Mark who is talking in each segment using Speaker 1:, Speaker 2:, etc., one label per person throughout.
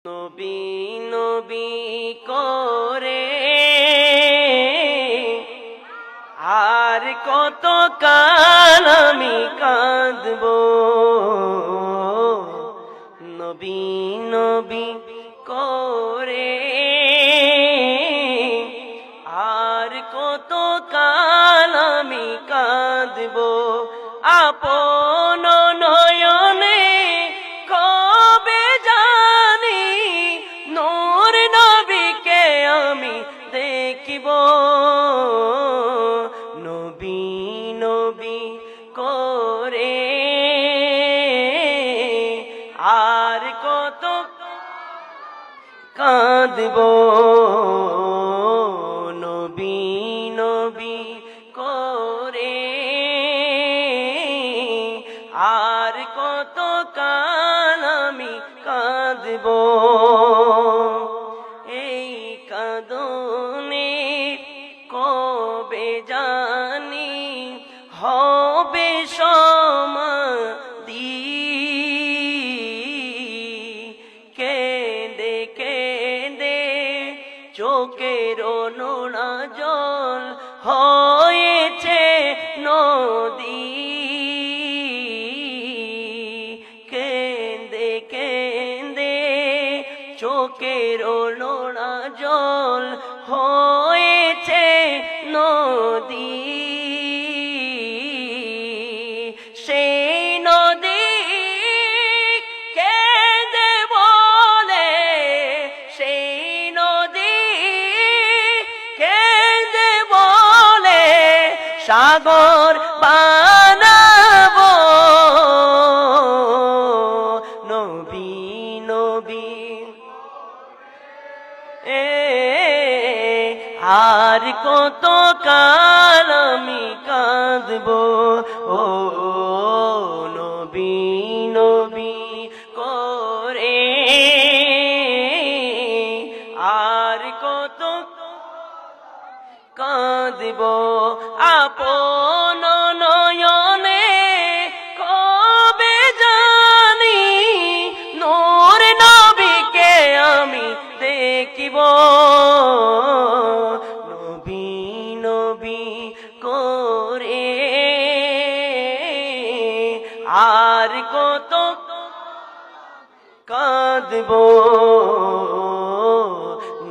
Speaker 1: নবী নবী করে আর কত কাল আমি কাঁদব। নবী নবী করে আর কত কাল আমি কাঁদব। আপন নয়নে কবে জানি নূর নবীকে আমি দেখিব। নবী নবী করে আর কত কাঁদব। নবী নবী করে আর কত কাল আমি কাঁদব। এই কাঁদনে কবে জানি হবে সমাধি। কেঁদে কেঁদে চোখের নোনা জল হয়েছে নদী। কেঁদে কেঁদে চোখের নোনা জল হয়েছে নদী। সেই নদী কেঁদে বলে, সেই নদী কেঁদে বলে সাগর বানাবো। নবী নবী আর কত কাল আমি কাঁদব। ও নবী নবী করে আর কত কাঁদব। আপন নয়নে কবে জানি নূর নবীকে আমি দেখিব। নবী নবী করে আর কত কাঁদব।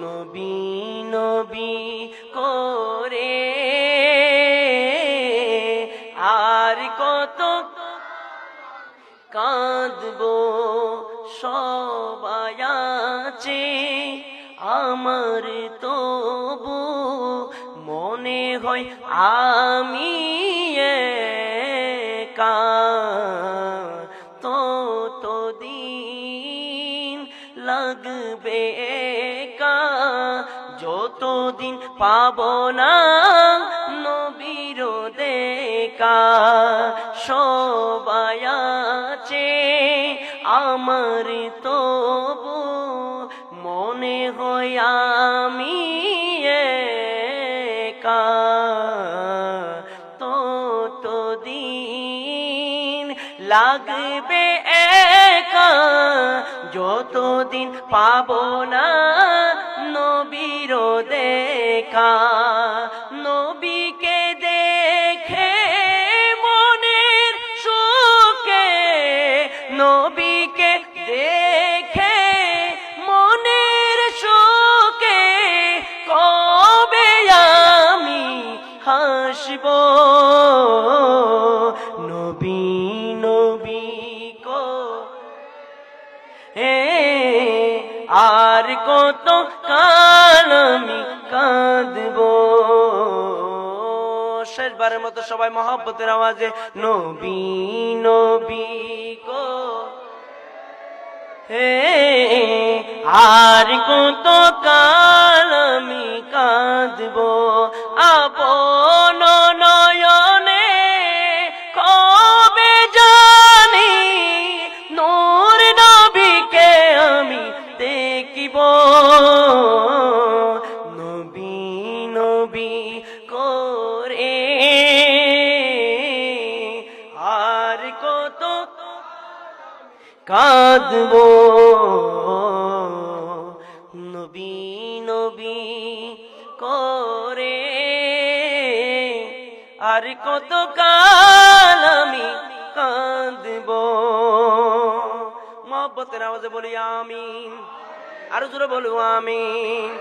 Speaker 1: নবী নবী করে আর কত কাঁদব। সবাই আছে আমার তবু মনে হয় আমি একা। ততদিন লাগবে একা যতদিন পাব না নবীর দেখা। সবাই আছে আমার তবু মনে হয় আমি একা। ততদিন লাগবে একা যতদিন পাব না নবীর দেখা। নবীকে দেখে মনের সুখে, নবীকে দেখে মনের সুখে কবে আমি হাসব। নবী নবী আর কত কাল আমি কাঁদব। শেষবারের মতো সবাই মহব্বতের আওয়াজে নবী নবী আর কত কাল আমি কাঁদব। আপন নয়নে কবে জানি নূর নবীকে আমি দেখিব। নবী নবী করে আর কত কাঁদব। আর কত কাল আমি কাঁদব। মহব্বতের আওয়াজে বলি আমিন, আরো জোরে বলবো আমিন।